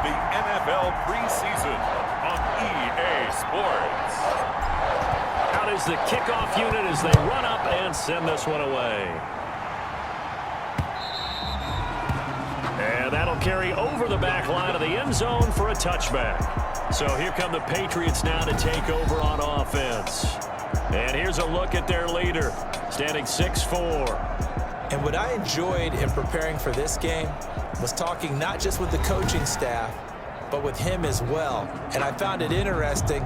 the NFL preseason on EA Sports. Out is the kickoff unit as they run up and send this one away. And that'll carry over the back line of the end zone for a touchback. So here come the Patriots now to take over on offense. And here's a look at their leader, standing 6'4". And what I enjoyed in preparing for this game was talking not just with the coaching staff, but with him as well. And I found it interesting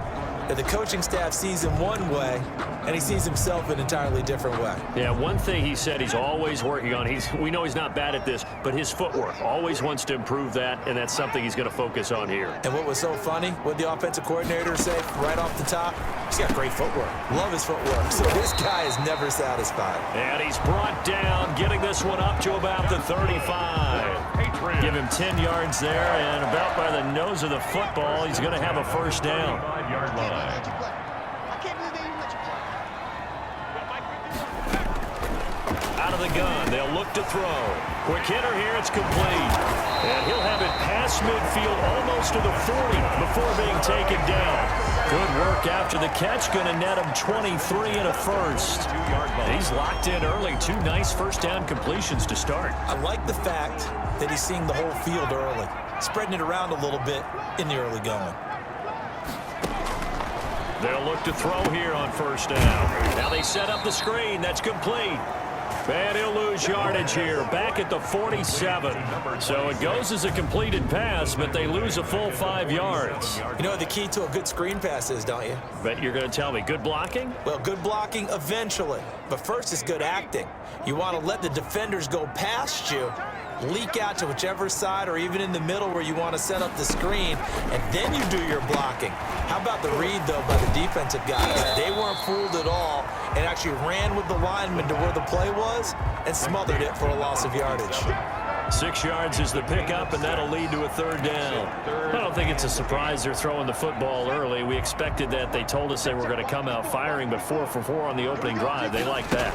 that the coaching staff sees him one way, and he sees himself an entirely different way. Yeah, one thing he said he's always working on, we know he's not bad at this, but his footwork, always wants to improve that, and that's something he's going to focus on here. And what was so funny, what the offensive coordinator say right off the top, he's got great footwork. Love his footwork. So this guy is never satisfied. And he's brought down, getting this one up to about the 35. Give him 10 yards there, and about by the nose of the football, he's going to have a first down. 5-yard line. Out of the gun, they'll look to throw. Quick hitter here, it's complete. And he'll have it past midfield almost to the 40 before being taken down. Good work after the catch, going to net him 23 and a first. He's locked in early, 2 nice first down completions to start. I like the fact that he's seeing the whole field early, spreading it around a little bit in the early going. They'll look to throw here on first down. Now they set up the screen. That's complete. And he'll lose yardage here, back at the 47. So it goes as a completed pass, but they lose a full 5 yards. You know what the key to a good screen pass is, don't you? Bet you're going to tell me. Good blocking? Well, good blocking eventually. But first is good acting. You want to let the defenders go past you, leak out to whichever side or even in the middle where you want to set up the screen, and then you do your blocking. How about the read, though, by the defensive guys? They weren't fooled at all and actually ran with the lineman to where the play was and smothered it for a loss of yardage. 6 yards is the pickup, and that'll lead to a third down. I don't think it's a surprise they're throwing the football early. We expected that. They told us they were going to come out firing, but 4 for 4 on the opening drive. They like that.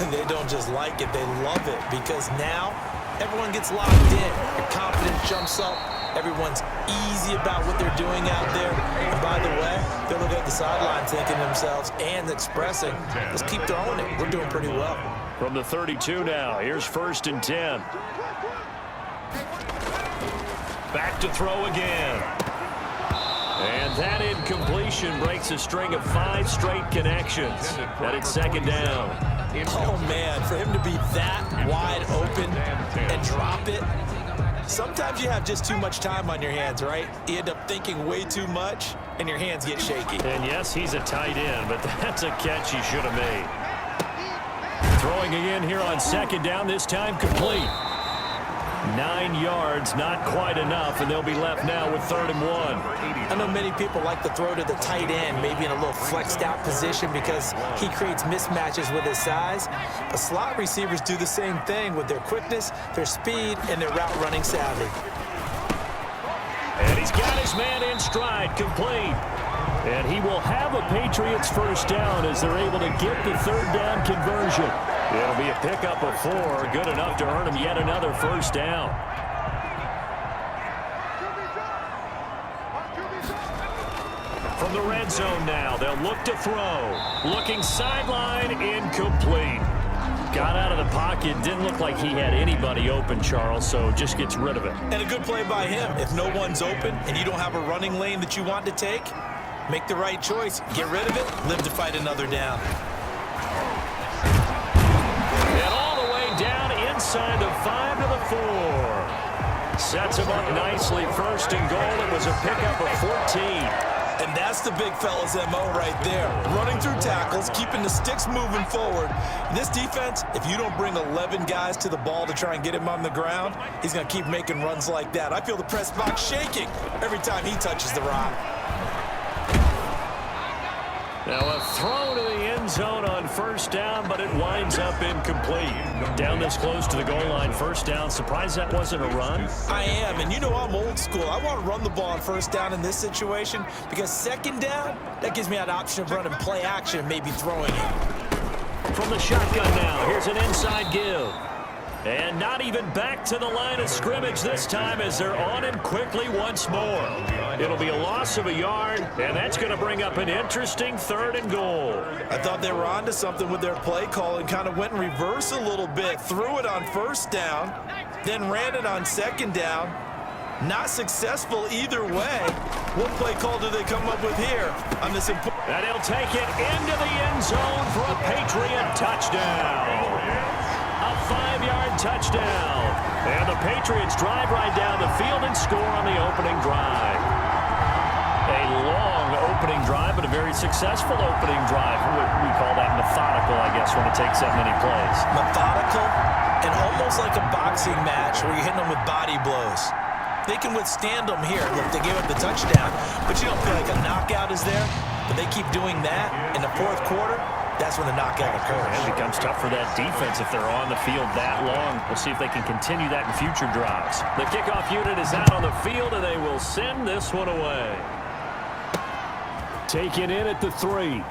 They don't just like it, they love it, because now everyone gets locked in. Your confidence jumps up. Everyone's easy about what they're doing out there. And by the way, they're looking at the sideline thinking to themselves and expressing, let's keep throwing it. We're doing pretty well. From the 32 now, here's 1st and 10. Back to throw again. And that incompletion breaks a string of 5 straight connections. And it's 2nd down. Oh, man, for him to be that wide open and drop it. Sometimes you have just too much time on your hands, right? You end up thinking way too much, and your hands get shaky. And yes, he's a tight end, but that's a catch he should have made. Throwing again here on 2nd down, this time complete. 9 yards, not quite enough, and they'll be left now with 3rd and 1. I know many people like to throw to the tight end, maybe in a little flexed out position because he creates mismatches with his size. But slot receivers do the same thing with their quickness, their speed, and their route running savvy. And he's got his man in stride, complete. And he will have a Patriots first down as they're able to get the 3rd down conversion. It'll be a pickup of 4, good enough to earn him yet another first down. From the red zone now, they'll look to throw. Looking sideline, incomplete. Got out of the pocket, didn't look like he had anybody open, Charles, so just gets rid of it. And a good play by him. If no one's open and you don't have a running lane that you want to take, make the right choice. Get rid of it, live to fight another down. And all the way down inside the 5 to the 4. Sets him up nicely. 1st and goal. It was a pickup of 14. And that's the big fella's MO right there. Running through tackles, keeping the sticks moving forward. This defense, if you don't bring 11 guys to the ball to try and get him on the ground, he's going to keep making runs like that. I feel the press box shaking every time he touches the rock. Now a throw to the end zone on 1st down, but it winds up incomplete. Down this close to the goal line, 1st down. Surprised that wasn't a run? I am, and you know I'm old school. I want to run the ball on 1st down in this situation because 2nd down, that gives me an option of running play action and maybe throwing it. From the shotgun now, here's an inside give. And not even back to the line of scrimmage this time as they're on him quickly once more. It'll be a loss of a yard, and that's going to bring up an interesting 3rd and goal. I thought they were onto something with their play call and kind of went in reverse a little bit. Threw it on 1st down, then ran it on 2nd down. Not successful either way. What play call do they come up with here on this important? And he'll take it into the end zone for a Patriot touchdown. A 5-yard touchdown. And the Patriots drive right down the field and score on the opening drive. A long opening drive, but a very successful opening drive. We call that methodical, I guess, when it takes that many plays. Methodical and almost like a boxing match where you're hitting them with body blows. They can withstand them here. Look, they gave up the touchdown, but you don't feel like a knockout is there. But they keep doing that in the 4th quarter. That's when the knockout occurs. It becomes tough for that defense if they're on the field that long. We'll see if they can continue that in future drives. The kickoff unit is out on the field, and they will send this one away. Taken in at the 3.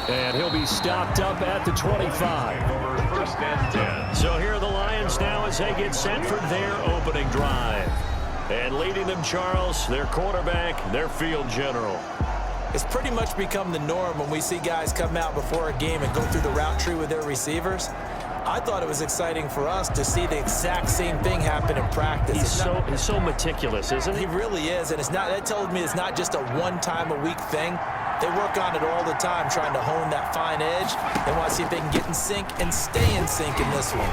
And he'll be stopped up at the 25. First and 10. So here are the Lions now as they get set for their opening drive. And leading them, Charles, their quarterback, their field general. It's pretty much become the norm when we see guys come out before a game and go through the route tree with their receivers. I thought it was exciting for us to see the exact same thing happen in practice. He's so meticulous, isn't he? He really is, and that tells me it's not just a one-time-a-week thing. They work on it all the time, trying to hone that fine edge. They want to see if they can get in sync and stay in sync in this one.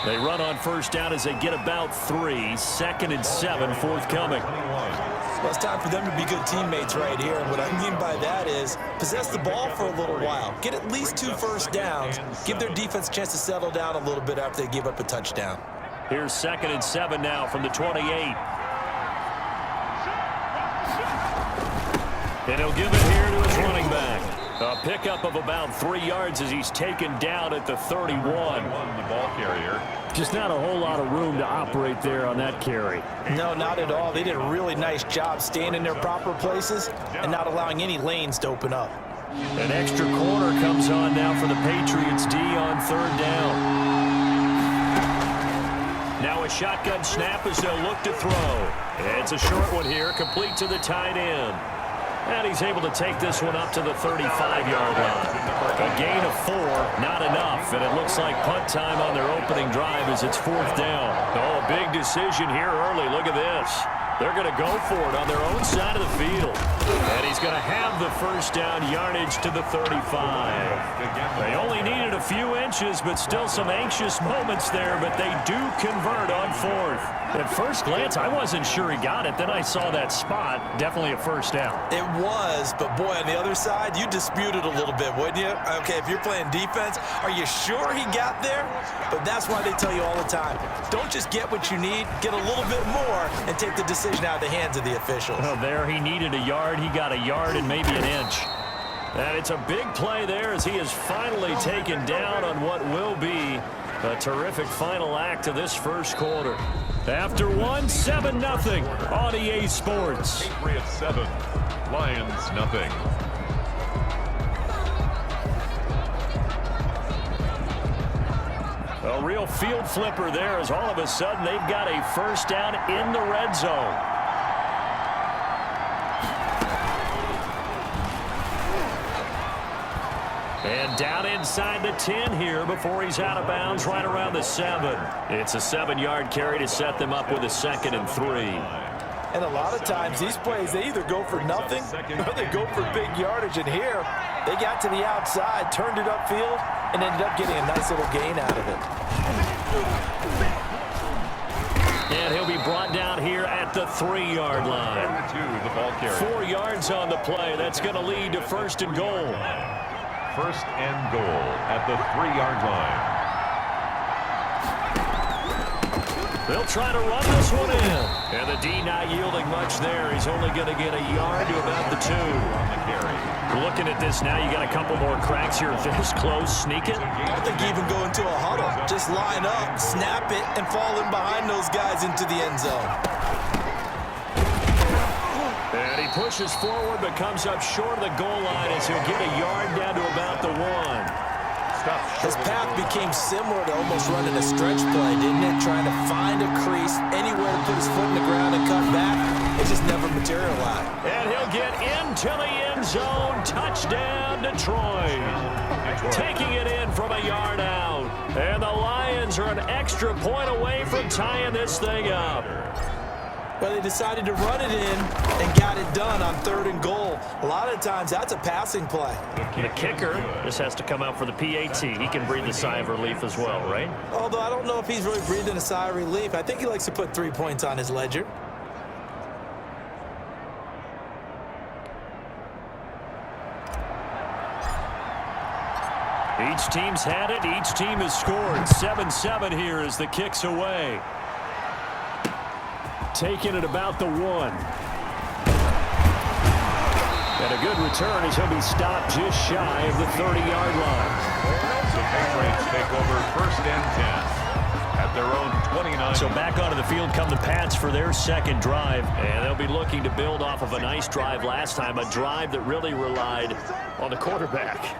They run on 1st down as they get about 3. 2nd and 7 forthcoming. Well, it's time for them to be good teammates right here. And what I mean by that is possess the ball for a little while. Get at least 2 first downs. Give their defense a chance to settle down a little bit after they give up a touchdown. Here's 2nd and 7 now from the 28. And he'll give it here to his running back. A pickup of about 3 yards as he's taken down at the 31. The ball carrier. Just not a whole lot of room to operate there on that carry. No, not at all. They did a really nice job staying in their proper places and not allowing any lanes to open up. An extra corner comes on now for the Patriots D on 3rd down. Now a shotgun snap as they'll look to throw. It's a short one here, complete to the tight end. And he's able to take this one up to the 35-yard line. A gain of 4, not enough, and it looks like punt time on their opening drive as it's 4th down. Oh, a big decision here early. Look at this. They're going to go for it on their own side of the field. And he's going to have the 1st down yardage to the 35. They only needed a few inches, but still some anxious moments there, but they do convert on 4th. At first glance, I wasn't sure he got it. Then I saw that spot. Definitely a 1st down. It was, but boy, on the other side, you disputed a little bit, wouldn't you? Okay, if you're playing defense, are you sure he got there? But that's why they tell you all the time, don't just get what you need, get a little bit more, and take the decision out of the hands of the officials. Oh, there he needed a yard. He got a yard and maybe an inch. And it's a big play there as he is finally taken down on what will be a terrific final act of this 1st quarter. After 7-0 on EA Sports. Patriots 7, Lions nothing. A real field flipper there as all of a sudden they've got a 1st down in the red zone. And down inside the 10 here before he's out of bounds right around the 7. It's a 7-yard carry to set them up with a 2nd and 3. And a lot of times these plays, they either go for nothing or they go for big yardage. And here, they got to the outside, turned it upfield, and ended up getting a nice little gain out of it. And he'll be brought down here at the 3-yard line. The ball carrier. 4 yards on the play. That's going to lead to 1st and goal. 1st and goal at the 3-yard line. They'll try to run this one in. And the D not yielding much there. He's only going to get a yard to about the 2. On the carry. Looking at this now, you got a couple more cracks here. This close, sneak it. I think you even go into a huddle. Just line up, snap it, and fall in behind those guys into the end zone. And he pushes forward but comes up short of the goal line as he'll get a yard down to about the 1. Stopped His short of the path goal line. became similar to almost running a stretch play, didn't it? Trying to find a crease, anywhere to put his foot in the ground and cut back. It just never materialized. And he'll get into the end zone. Touchdown, Detroit. Taking it in from a yard out. And the Lions are an extra point away from tying this thing up. Well, they decided to run it in and got it done on 3rd and goal. A lot of times, that's a passing play. The kicker just has to come out for the PAT. He can breathe a sigh of relief as well, right? Although I don't know if he's really breathing a sigh of relief. I think he likes to put 3 points on his ledger. Each team's had it. Each team has scored. 7-7 here as the kick's away. Taking it about the 1. And a good return as he'll be stopped just shy of the 30-yard line. The Patriots take over 1st and 10 at their own 29. So back onto the field come the Pats for their second drive. And they'll be looking to build off of a nice drive last time, a drive that really relied on the quarterback.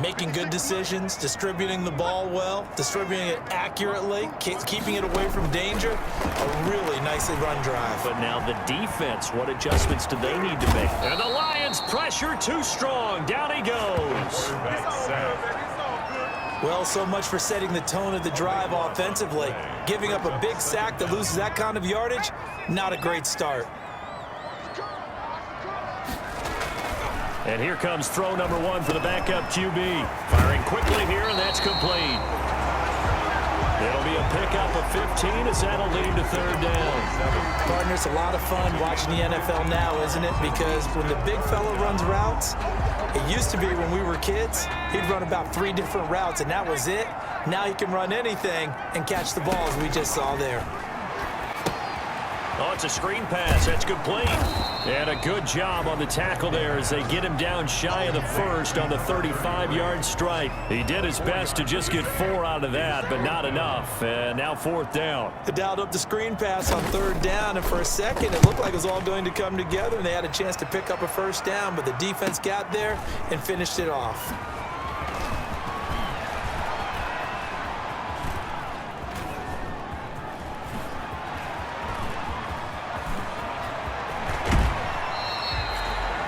Making good decisions, distributing the ball well, distributing it accurately, keeping it away from danger. A really nicely run drive. But now the defense, what adjustments do they need to make? And the Lions pressure too strong. Down he goes. Well, so much for setting the tone of the drive offensively. Giving up a big sack that loses that kind of yardage, not a great start. And here comes throw number 1 for the backup QB. Firing quickly here, and that's complete. It'll be a pickup of 15 as that'll lead to 3rd down. Partners, a lot of fun watching the NFL now, isn't it? Because when the big fella runs routes, it used to be when we were kids, he'd run about 3 different routes, and that was it. Now he can run anything and catch the ball, as we just saw there. Oh, it's a screen pass. That's complete. And a good job on the tackle there as they get him down shy of the 1st on the 35-yard strike. He did his best to just get 4 out of that, but not enough. And now 4th down. They dialed up the screen pass on 3rd down, and for a second, it looked like it was all going to come together, and they had a chance to pick up a 1st down, but the defense got there and finished it off.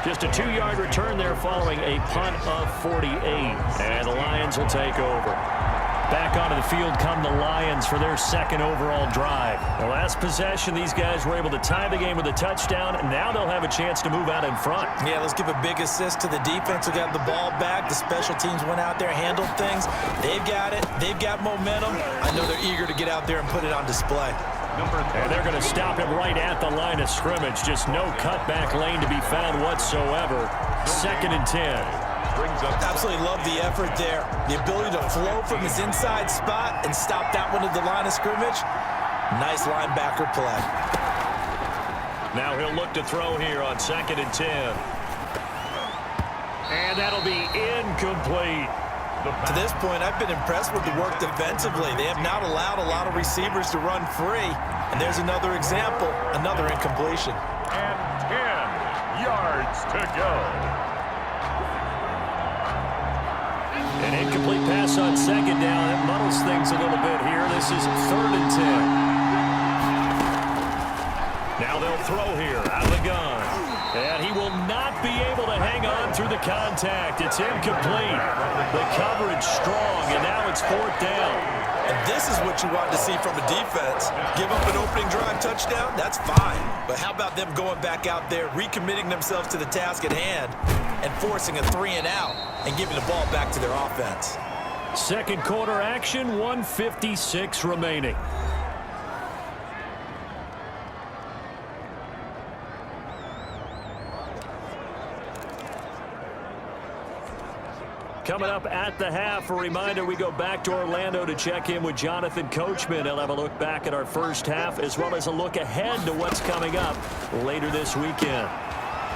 Just a 2-yard return there following a punt of 48. And the Lions will take over. Back onto the field come the Lions for their 2nd overall drive. The last possession, these guys were able to tie the game with a touchdown, and now they'll have a chance to move out in front. Yeah, let's give a big assist to the defense who got the ball back. The special teams went out there, handled things. They've got it. They've got momentum. I know they're eager to get out there and put it on display. And they're going to stop him right at the line of scrimmage. Just no cutback lane to be found whatsoever. 2nd and 10. Absolutely love the effort there. The ability to flow from his inside spot and stop that one at the line of scrimmage. Nice linebacker play. Now he'll look to throw here on 2nd and 10. And that'll be incomplete. To this point, I've been impressed with the work defensively. They have not allowed a lot of receivers to run free. And there's another example, another incompletion. And 10 yards to go. An incomplete pass on 2nd down. That muddles things a little bit here. This is 3rd and 10. Now they'll throw here out of the gun. And he will not be able to hang on through the contact. It's incomplete. The coverage strong, and now it's 4th down. And this is what you want to see from a defense. Give up an opening drive touchdown, that's fine. But how about them going back out there, recommitting themselves to the task at hand, and forcing a 3-and-out and giving the ball back to their offense. 2nd quarter action, 1:56 remaining. Coming up at the half, a reminder, we go back to Orlando to check in with Jonathan Coachman. He'll have a look back at our first half as well as a look ahead to what's coming up later this weekend.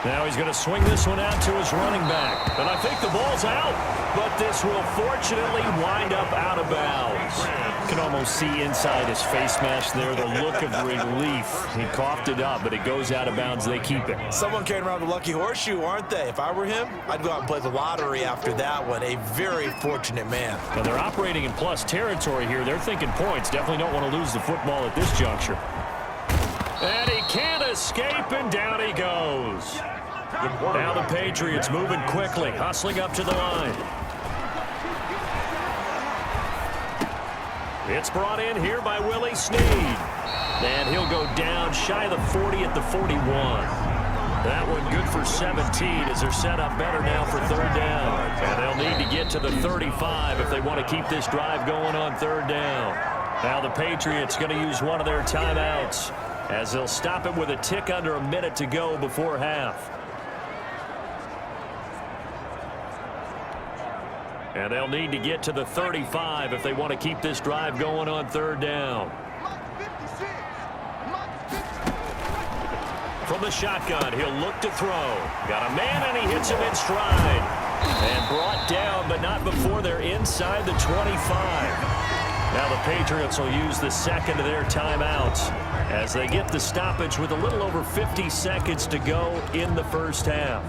Now he's going to swing this one out to his running back. And I think the ball's out. But this will fortunately wind up out of bounds. You can almost see inside his face mask there the look of relief. He coughed it up, but it goes out of bounds. They keep it. Someone carrying around the lucky horseshoe, aren't they? If I were him, I'd go out and play the lottery after that one. A very fortunate man. Now they're operating in plus territory here. They're thinking points. Definitely don't want to lose the football at this juncture. And he can't escape, and down he goes. Now the Patriots moving quickly, hustling up to the line. It's brought in here by Willie Snead. And he'll go down shy of the 40 at the 41. That one good for 17 as they're set up better now for third down. And they'll need to get to the 35 if they want to keep this drive going on third down. Now the Patriots going to use one of their timeouts as they'll stop it with a tick under a minute to go before half. And they'll need to get to the 35 if they want to keep this drive going on third down. From the shotgun, he'll look to throw. Got a man, and he hits him in stride. And brought down, but not before they're inside the 25. Now the Patriots will use the second of their timeouts as they get the stoppage with a little over 50 seconds to go in the first half.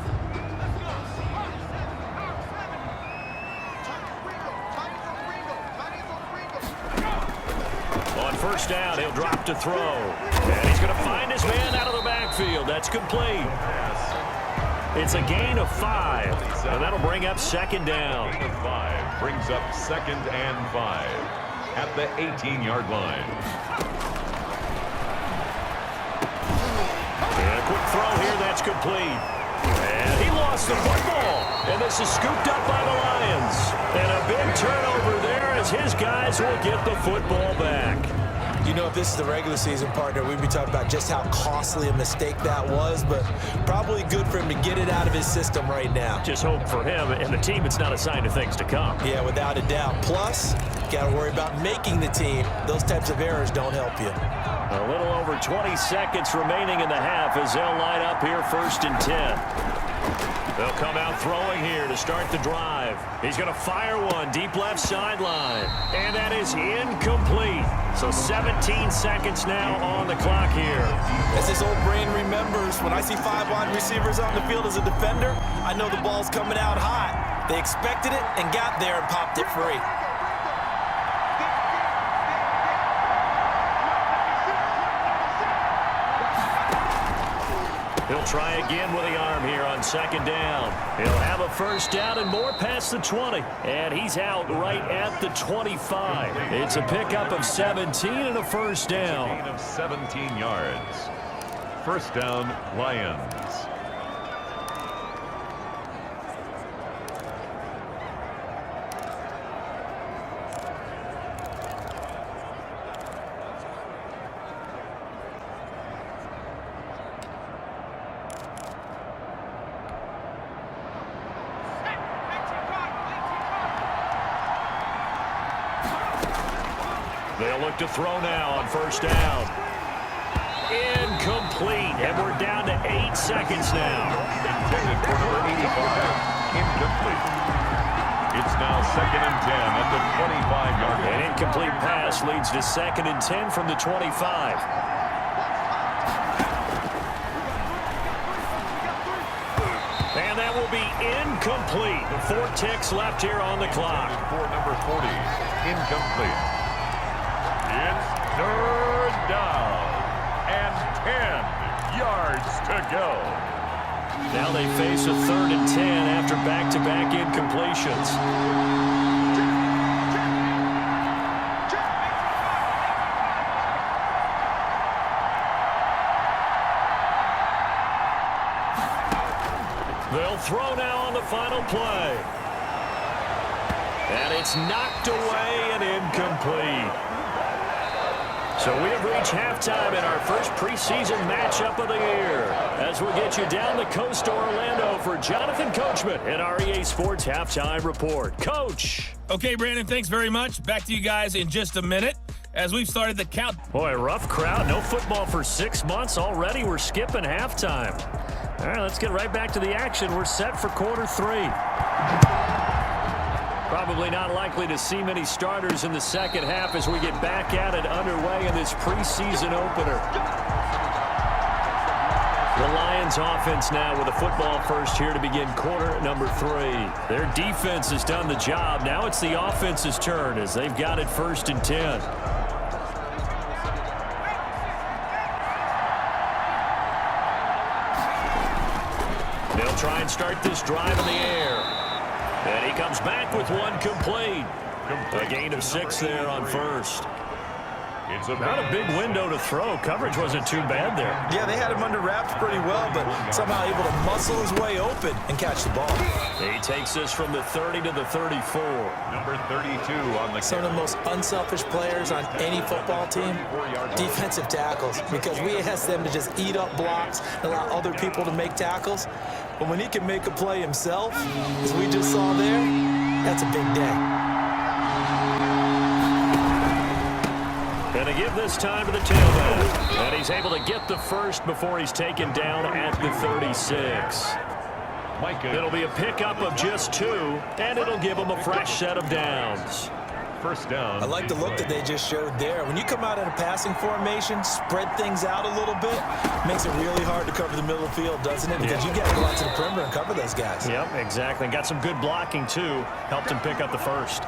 On first down, he'll drop to throw. And he's going to find his man out of the backfield. That's complete. It's a gain of 5, and that'll bring up second down. Gain of 5 brings up second and 5 at the 18-yard line. And a quick throw here, that's complete. And he lost the football. And this is scooped up by the Lions. And a big turnover there as his guys will get the football back. You know, if this is the regular season, partner, we'd be talking about just how costly a mistake that was, but probably good for him to get it out of his system right now. Just hope for him and the team it's not a sign of things to come. Yeah, without a doubt. Plus, got to worry about making the team. Those types of errors don't help you. A little over 20 seconds remaining in the half as they'll line up here first and 10. They'll come out throwing here to start the drive. He's going to fire one deep left sideline. And that is incomplete. So 17 seconds now on the clock here. As this old brain remembers, when I see 5 wide receivers on the field as a defender, I know the ball's coming out hot. They expected it and got there and popped it free. He'll try again with the arm here on second down. He'll have a first down and more past the 20. And he's out right at the 25. It's a pickup of 17 and a first down. Gain of 17 yards. First down, Lions. They'll look to throw now on first down. Incomplete, and we're down to 8 seconds now. Intended for number 85. Incomplete. It's now second and 10 at the 25-yard line. An incomplete pass leads to second and 10 from the 25. And that will be incomplete. 4 ticks left here on the clock. For number 40, incomplete. It's third down and 10 yards to go. Now they face a third and 10 after back-to-back incompletions. They'll throw now on the final play. And it's knocked away and incomplete. So we have reached halftime in our first preseason matchup of the year as we'll get you down the coast to Orlando for Jonathan Coachman in our EA Sports Halftime Report. Coach. Okay, Brandon, thanks very much. Back to you guys in just a minute as we've started the count. Boy, rough crowd. No football for 6 months already. We're skipping halftime. All right, let's get right back to the action. We're set for quarter 3. Probably not likely to see many starters in the second half as we get back at it underway in this preseason opener. The Lions offense now with a football first here to begin quarter number 3. Their defense has done the job. Now it's the offense's turn as they've got it 1st and 10. They'll try and start this drive in the air. And he comes back with one complete. A gain of 6 there on 1st. It's Not a big window to throw. Coverage wasn't too bad there. Yeah, they had him under wraps pretty well, but somehow able to muscle his way open and catch the ball. He takes this from the 30 to the 34. number 32 on the Some of the most unselfish players on any football team, defensive tackles, because we ask them to just eat up blocks and allow other people to make tackles. But when he can make a play himself, as we just saw there, that's a big day. Going to give this time to the tailback. And he's able to get the first before he's taken down at the 36. It'll be a pickup of just 2, and it'll give him a fresh set of downs. First down. I like the look that they just showed there. When you come out in a passing formation, spread things out a little bit, makes it really hard to cover the middle of the field, doesn't it? Because you got to go out to the perimeter and cover those guys. Yep, exactly. Got some good blocking, too. Helped him pick up the first.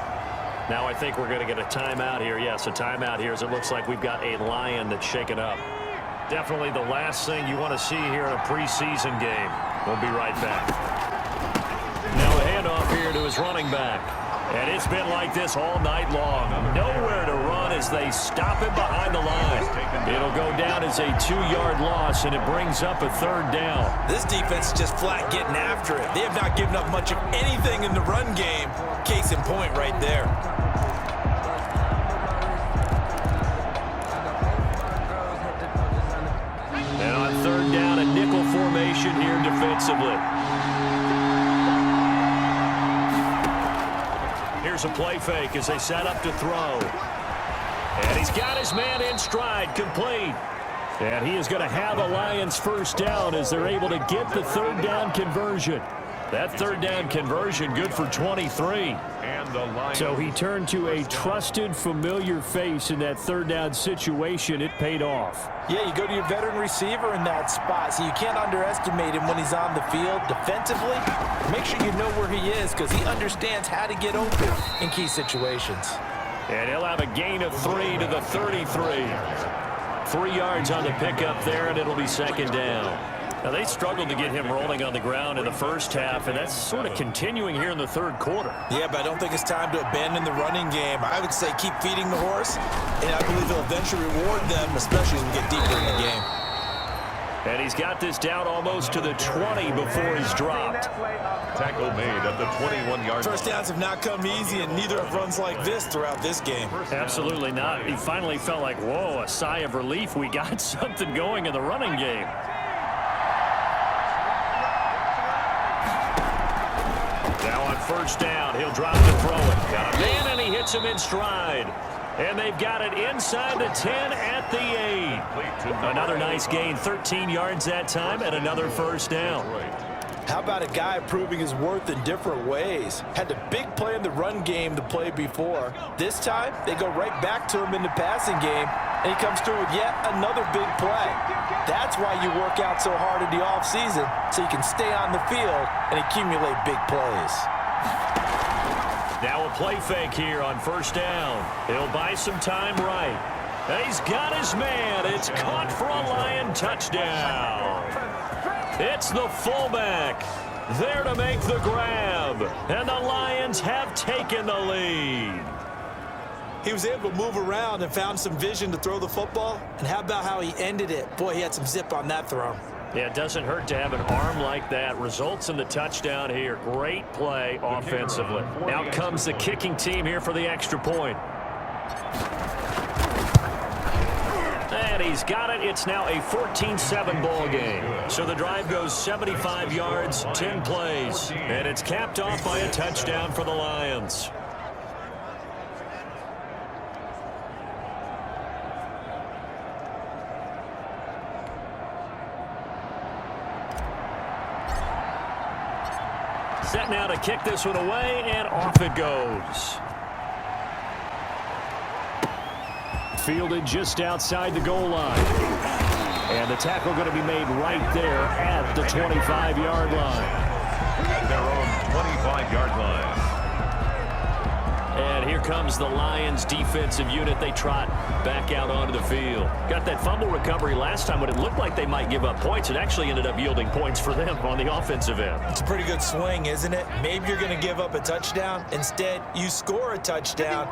Now I think we're going to get a timeout here. Yes, a timeout here as it looks like we've got a Lion that's shaken up. Definitely the last thing you want to see here in a preseason game. We'll be right back. Now a handoff here to his running back. And it's been like this all night long. Nowhere to run as they stop him behind the line. It'll go down as a 2-yard loss, and it brings up a 3rd down. This defense is just flat getting after it. They have not given up much of anything in the run game. Case in point right there. And on 3rd down, a nickel formation here defensively. Here's a play fake as they set up to throw. And he's got his man in stride, complete. And he is going to have a Lions first down as they're able to get the 3rd down conversion. That 3rd down conversion good for 23. And the Lions. So he turned to a trusted, familiar face in that 3rd down situation. It paid off. Yeah, you go to your veteran receiver in that spot, so you can't underestimate him when he's on the field defensively. Make sure you know where he is because he understands how to get open in key situations. And he'll have a gain of 3 to the 33. 3 yards on the pickup there, and it'll be 2nd down. Now, they struggled to get him rolling on the ground in the first half, and that's sort of continuing here in the 3rd quarter. Yeah, but I don't think it's time to abandon the running game. I would say keep feeding the horse, and I believe he'll eventually reward them, especially as we get deeper in the game. And he's got this down almost to the 20 before he's dropped. Tackle made at the 21-yard line. First downs have not come easy, and neither have runs like this throughout this game. Absolutely not. He finally felt like, whoa, a sigh of relief. We got something going in the running game. Now on 1st down, he'll drop to throw it. Got a man, and he hits him in stride. And they've got it inside the 10 at the 8. Another nice gain, 13 yards that time, and another first down. How about a guy proving his worth in different ways? Had the big play in the run game the play before. This time, they go right back to him in the passing game, and he comes through with yet another big play. That's why you work out so hard in the offseason, so you can stay on the field and accumulate big plays. Now a play fake here on 1st down. He'll buy some time right. And he's got his man. It's caught for a Lion touchdown. It's the fullback there to make the grab. And the Lions have taken the lead. He was able to move around and found some vision to throw the football. And how about how he ended it? Boy, he had some zip on that throw. Yeah, it doesn't hurt to have an arm like that. Results in the touchdown here. Great play offensively. Out comes the kicking team here for the extra point. And he's got it. It's now a 14-7 ball game. So the drive goes 75 yards, 10 plays. And it's capped off by a touchdown for the Lions. Set now to kick this one away, and off it goes. Fielded just outside the goal line. And the tackle going to be made right there at the 25-yard line. At their own 25-yard line. And here comes the Lions defensive unit. They trot back out onto the field. Got that fumble recovery last time when it looked like they might give up points. It actually ended up yielding points for them on the offensive end. It's a pretty good swing, isn't it? Maybe you're going to give up a touchdown. Instead, you score a touchdown.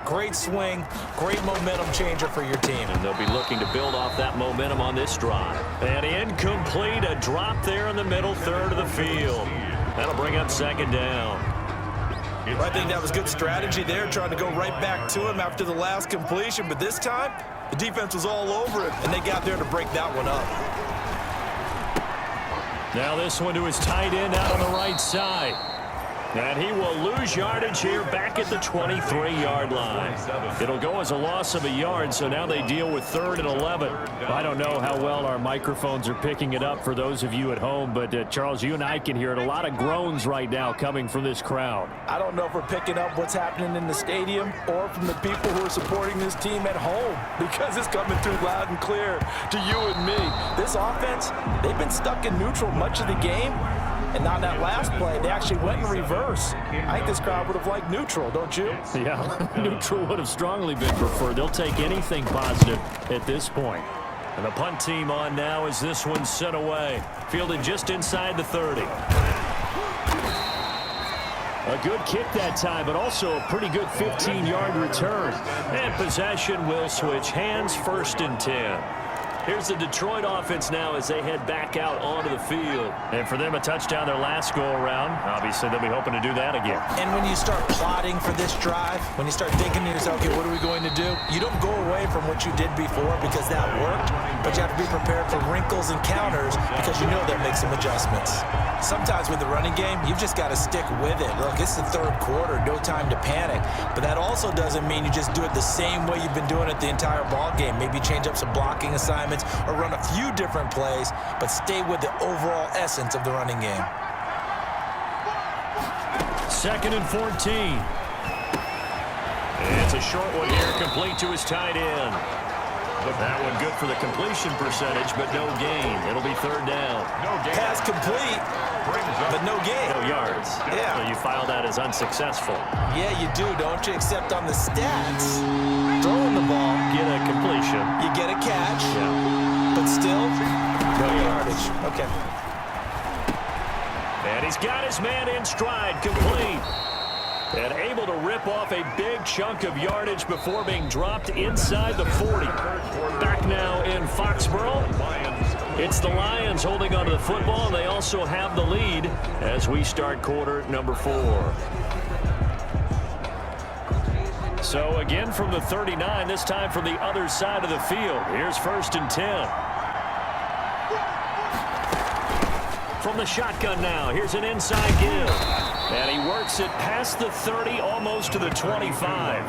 Great swing, great momentum changer for your team. And they'll be looking to build off that momentum on this drive. And incomplete, a drop there in the middle third of the field. That'll bring up second down. I think that was good strategy there, trying to go right back to him after the last completion. But this time, the defense was all over it, and they got there to break that one up. Now this one to his tight end out on the right side. And he will lose yardage here back at the 23-yard line. It'll go as a loss of a yard, so now they deal with 3rd and 11. I don't know how well our microphones are picking it up for those of you at home, but Charles, you and I can hear it. A lot of groans right now coming from this crowd. I don't know if we're picking up what's happening in the stadium or from the people who are supporting this team at home, because it's coming through loud and clear to you and me. This offense, they've been stuck in neutral much of the game. And on that last play, they actually went in reverse. I think this crowd would have liked neutral, don't you? Yeah, neutral would have strongly been preferred. They'll take anything positive at this point. And the punt team on now as this one's sent away. Fielded just inside the 30. A good kick that time, but also a pretty good 15-yard return. And possession will switch hands, 1st and 10. Here's the Detroit offense now as they head back out onto the field. And for them, a touchdown their last go-around. Obviously, they'll be hoping to do that again. And when you start plotting for this drive, when you start thinking to yourself, okay, what are we going to do? You don't go away from what you did before because that worked, but you have to be prepared for wrinkles and counters because you know that makes some adjustments. Sometimes with the running game, you've just got to stick with it. Look, it's the 3rd quarter, no time to panic. But that also doesn't mean you just do it the same way you've been doing it the entire ball game. Maybe change up some blocking assignments or run a few different plays, but stay with the overall essence of the running game. 2nd and 14. And it's a short one here, complete to his tight end. That one good for the completion percentage, but no gain. It'll be 3rd down. No gain. Pass complete, but no gain. No yards. Yeah. So you file that as unsuccessful. Yeah, you do, don't you? Except on the stats, throwing the ball, Get a completion. you get a catch, Yeah. but still, no yardage. Okay. And he's got his man in stride, complete. And able to rip off a big chunk of yardage before being dropped inside the 40. Back now in Foxborough. It's the Lions holding onto the football, and they also have the lead as we start quarter number 4. So again from the 39, this time from the other side of the field. Here's 1st and 10. From the shotgun now, here's an inside give. And he works it past the 30, almost to the 25.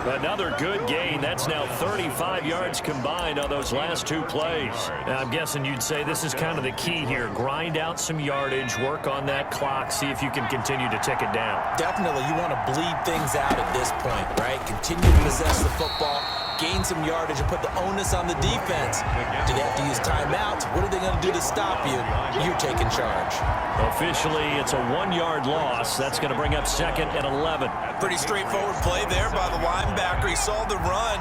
Another good gain. That's now 35 yards combined on those last 2 plays. Now, I'm guessing you'd say this is kind of the key here. Grind out some yardage, work on that clock, see if you can continue to tick it down. Definitely, you want to bleed things out at this point, right? Continue to possess the football, gain some yardage, and put the onus on the defense. Do they have to use timeouts? What are they going to do to stop you? You're taking charge. Officially, it's a 1-yard loss. That's going to bring up 2nd and 11. Pretty straightforward play there by the linebacker. He saw the run,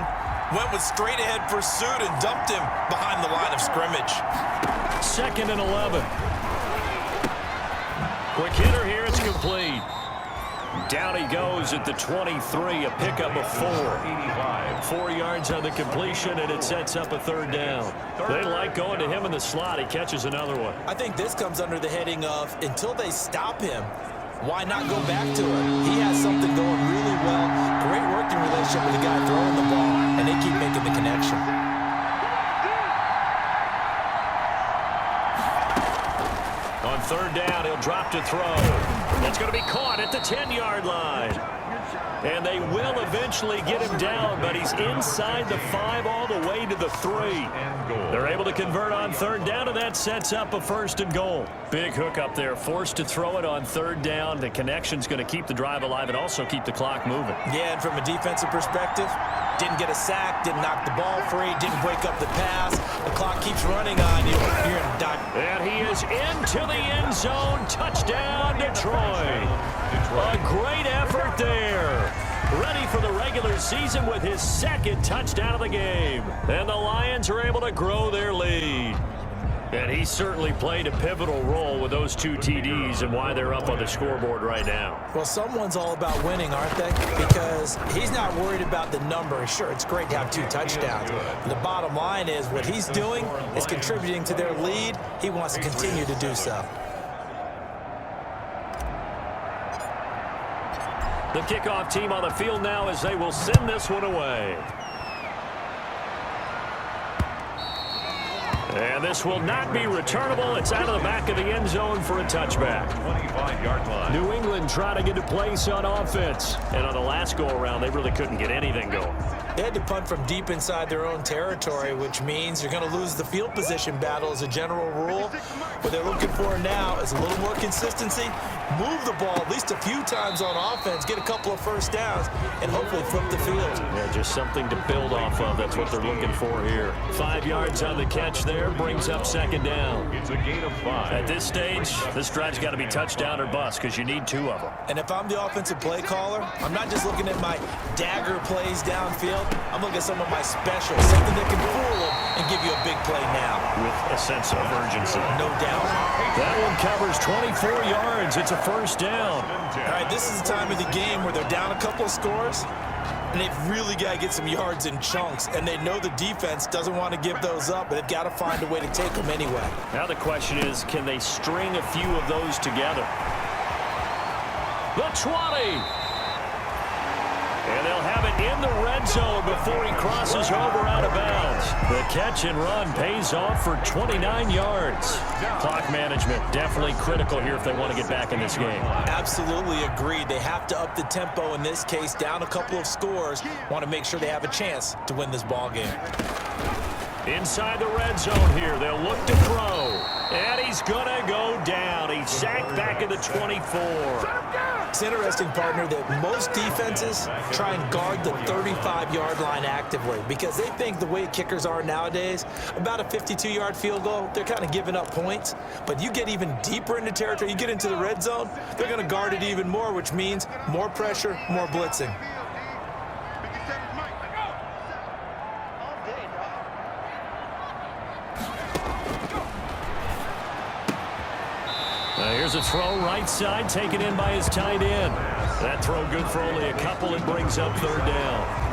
went with straight-ahead pursuit, and dumped him behind the line of scrimmage. 2nd and 11. Quick hitter here. It's complete. Down he goes at the 23, a pickup of 4. 4 yards on the completion, and it sets up a 3rd down. They like going to him in the slot. He catches another one. I think this comes under the heading of, until they stop him, why not go back to it? He has something going really well. Great working relationship with the guy throwing the ball, and they keep making the connection. On 3rd down, he'll drop to throw. It's going to be caught at the 10-yard line. And they will eventually get him down, but he's inside the 5 all the way to the 3. They're able to convert on third down, and that sets up a 1st and goal. Big hook up there, forced to throw it on third down. The connection's going to keep the drive alive and also keep the clock moving. Yeah, and from a defensive perspective, didn't get a sack, didn't knock the ball free, didn't break up the pass. The clock keeps running on you. You're in dot. And he is into the end zone. Touchdown, Detroit. A great effort there. Ready for the regular season with his 2nd touchdown of the game. And the Lions are able to grow their lead. And he certainly played a pivotal role with those 2 TDs and why they're up on the scoreboard right now. Well, someone's all about winning, aren't they? Because he's not worried about the number. Sure, it's great to have 2 touchdowns. The bottom line is what he's doing is contributing to their lead. He wants to continue to do so. The kickoff team on the field now as they will send this one away. And this will not be returnable. It's out of the back of the end zone for a touchback. 25-yard line. New England trying to get a place on offense. And on the last go-around, they really couldn't get anything going. They had to punt from deep inside their own territory, which means you're going to lose the field position battle as a general rule. What they're looking for now is a little more consistency, move the ball at least a few times on offense, get a couple of first downs, and hopefully flip the field. Yeah, just something to build off of. That's what they're looking for here. 5 yards on the catch there, brings up 2nd down. It's a gain of 5. At this stage, this drive's got to be touchdown or bust because you need 2 of them. And if I'm the offensive play caller, I'm not just looking at my dagger plays downfield. I'm looking at some of my specials, something that can fool them and give you a big play now. With a sense of urgency. No doubt. That one covers 24 yards. It's a 1st down. All right, this is the time of the game where they're down a couple of scores, and they've really got to get some yards in chunks, and they know the defense doesn't want to give those up, but they've got to find a way to take them anyway. Now the question is, can they string a few of those together? The 20. And they'll have it in the red zone before he crosses over out of bounds. The catch and run pays off for 29 yards. Clock management definitely critical here if they want to get back in this game. Absolutely agreed. They have to up the tempo in this case, down a couple of scores. Want to make sure they have a chance to win this ball game. Inside the red zone here, they'll look to throw. And he's going to go down. He's sacked back at the 24. It's interesting, partner, that most defenses try and guard the 35-yard line actively because they think the way kickers are nowadays, about a 52-yard field goal, they're kind of giving up points. But you get even deeper into territory, you get into the red zone, they're going to guard it even more, which means more pressure, more blitzing. Here's a throw right side, taken in by his tight end. That throw good for only a couple and brings up 3rd down.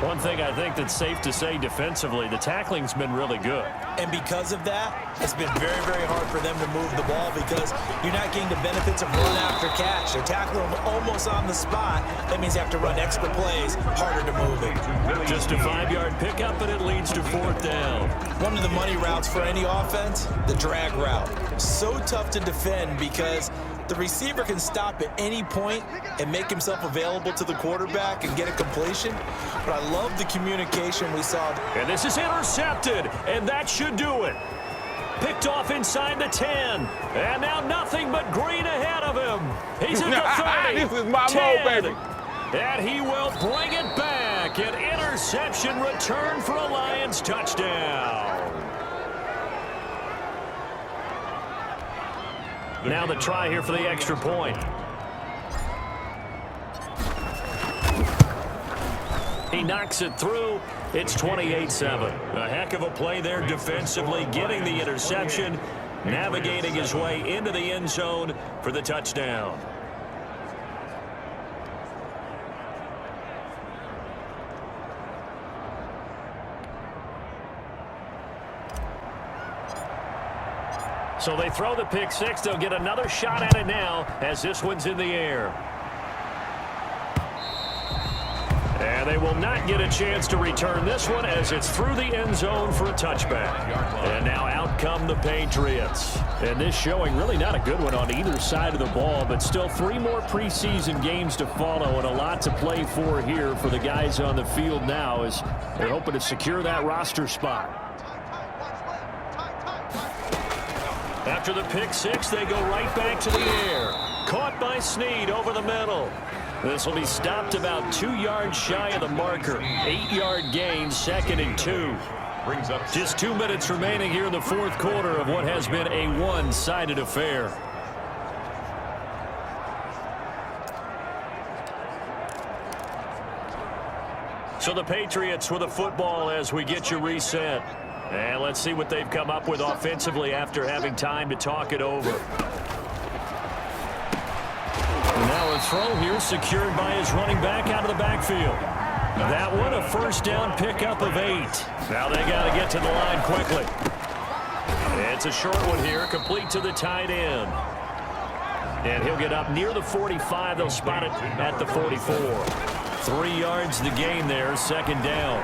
One thing I think that's safe to say defensively, the tackling's been really good. And because of that, it's been very, very hard for them to move the ball because you're not getting the benefits of run after catch. They're tackling them almost on the spot. That means you have to run extra plays, harder to move it. Just a 5-yard pickup, and it leads to 4th down. One of the money routes for any offense, the drag route. So tough to defend because the receiver can stop at any point and make himself available to the quarterback and get a completion. But I love the communication we saw. And this is intercepted, and that should do it. Picked off inside the 10. And now nothing but green ahead of him. He's at the 30. This is my 10. mode, baby. And he will bring it back. An interception return for a Lions touchdown. Now the try here for the extra point. He knocks it through. It's 28-7. A heck of a play there defensively, getting the interception, navigating his way into the end zone for the touchdown. So they throw the pick six. They'll get another shot at it now as this one's in the air. And they will not get a chance to return this one as it's through the end zone for a touchback. And now out come the Patriots. And this showing really not a good one on either side of the ball, but still 3 more preseason games to follow and a lot to play for here for the guys on the field now as they're hoping to secure that roster spot. After the pick six, they go right back to the air. Caught by Snead over the middle. This will be stopped about 2 yards shy of the marker. 8-yard gain, 2nd and 2. Brings up Just 2 minutes remaining here in the fourth quarter of what has been a one-sided affair. So the Patriots with the football as we get you reset. And let's see what they've come up with offensively after having time to talk it over. Now a throw here secured by his running back out of the backfield. That one a first down pickup of 8. Now they got to get to the line quickly. It's a short one here, complete to the tight end. And he'll get up near the 45. They'll spot it at the 44. 3 yards the gain there, 2nd down.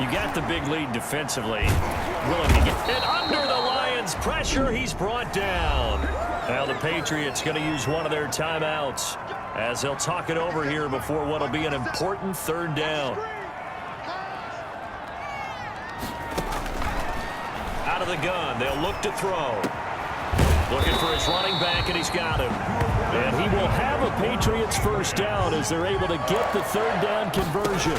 You got the big lead defensively. Willing to get it under the Lions' pressure. He's brought down. Now the Patriots going to use one of their timeouts as they'll talk it over here before what will be an important 3rd down. Out of the gun, they'll look to throw. Looking for his running back, and he's got him. And he will have a Patriots first down as they're able to get the 3rd down conversion.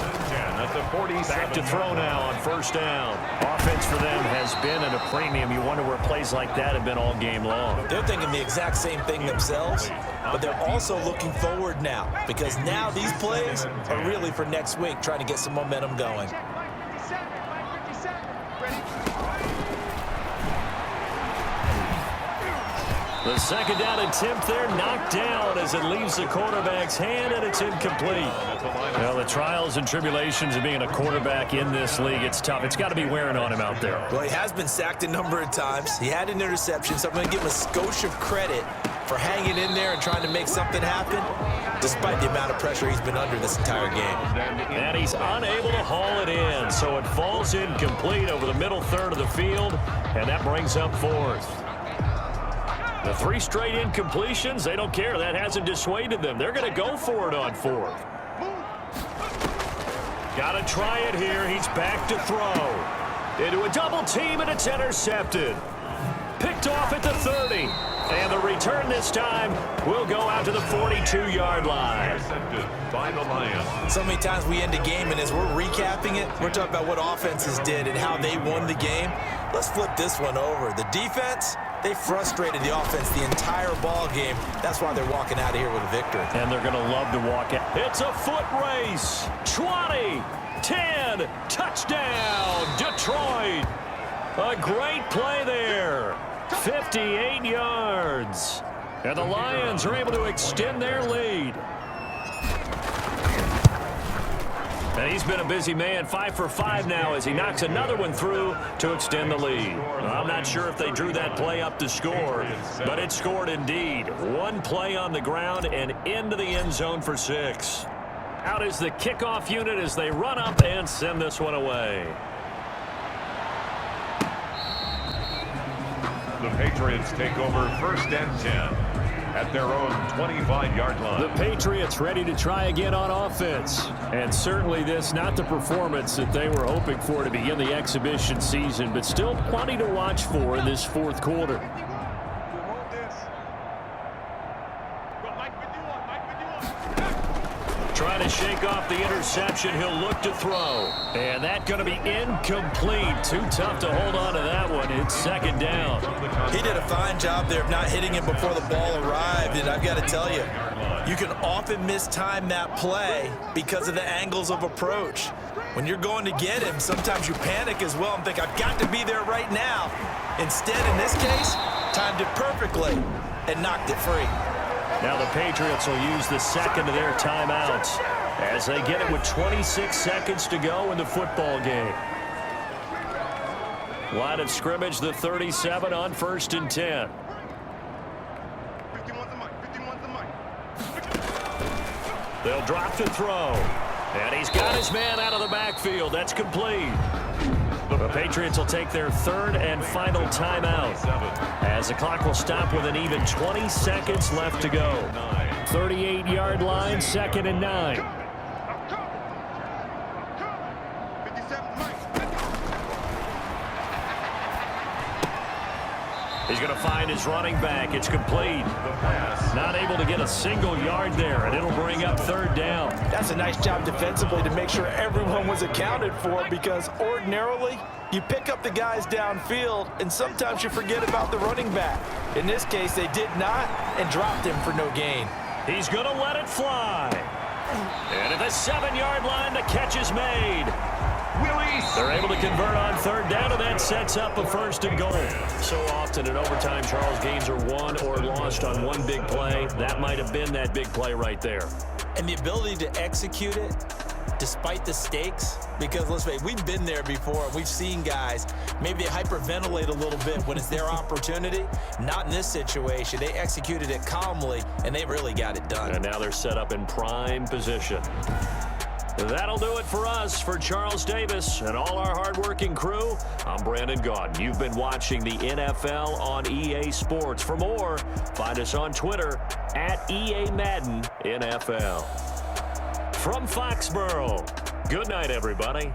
That's a 47. Back to throw now on 1st down. Offense for them has been at a premium. You wonder where plays like that have been all game long. They're thinking the exact same thing themselves, but they're also looking forward now because now these plays are really for next week, trying to get some momentum going. The 2nd down attempt there knocked down as it leaves the quarterback's hand, and it's incomplete. Well, the trials and tribulations of being a quarterback in this league, it's tough. It's got to be wearing on him out there. Well, he has been sacked a number of times. He had an interception, so I'm going to give him a skosh of credit for hanging in there and trying to make something happen, despite the amount of pressure he's been under this entire game. And he's unable to haul it in, so it falls incomplete over the middle third of the field, and that brings up 4th. The 3 straight incompletions, they don't care. That hasn't dissuaded them. They're going to go for it on 4th. Got to try it here. He's back to throw. Into a double team, and it's intercepted. Picked off at the 30. And the return this time will go out to the 42-yard line. Intercepted by the Lions. So many times we end a game, and as we're recapping it, we're talking about what offenses did and how they won the game. Let's flip this one over. The defense, they frustrated the offense the entire ball game. That's why they're walking out of here with a victory. And they're going to love to walk out. It's a foot race. 20, 10, touchdown, Detroit. A great play there. 58 yards. And the Lions are able to extend their lead. And he's been a busy man, 5 for 5 now as he knocks another one through to extend the lead. Well, I'm not sure if they drew that play up to score, but it scored indeed. 1 play on the ground and into the end zone for 6. Out is the kickoff unit as they run up and send this one away. The Patriots take over 1st and 10 at their own 25-yard line. The Patriots ready to try again on offense. And certainly this not the performance that they were hoping for to begin the exhibition season, but still plenty to watch for in this 4th quarter. Trying to shake off the interception. He'll look to throw. And that's going to be incomplete. Too tough to hold on to that one. It's 2nd down. He did a fine job there of not hitting him before the ball arrived, and I've got to tell you, you can often mistime that play because of the angles of approach. When you're going to get him, sometimes you panic as well and think, I've got to be there right now. Instead, in this case, timed it perfectly and knocked it free. Now the Patriots will use the 2nd of their timeouts as they get it with 26 seconds to go in the football game. Line of scrimmage, the 37 on 1st and 10. They'll drop to throw. And he's got his man out of the backfield. That's complete. The Patriots will take their 3rd and final timeout as the clock will stop with an even 20 seconds left to go. 38-yard line, 2nd and 9. He's going to find his running back. It's complete. Not able to get a single yard there, and it'll bring up third down. That's a nice job defensively to make sure everyone was accounted for, because ordinarily you pick up the guys downfield and sometimes you forget about the running back. In this case, they did not and dropped him for no gain. He's going to let it fly. And at the 7-yard line, the catch is made. They're able to convert on third down, and that sets up a first and goal. So often in overtime, Charles, games are won or lost on one big play. That might have been that big play right there. And the ability to execute it despite the stakes, because let's face it, we've been there before. We've seen guys maybe hyperventilate a little bit when it's their opportunity. Not in this situation. They executed it calmly, and they really got it done. And now they're set up in prime position. That'll do it for us. For Charles Davis and all our hardworking crew, I'm Brandon Gaudin. You've been watching the NFL on EA Sports. For more, find us on Twitter at EA Madden NFL. From Foxborough, good night, everybody.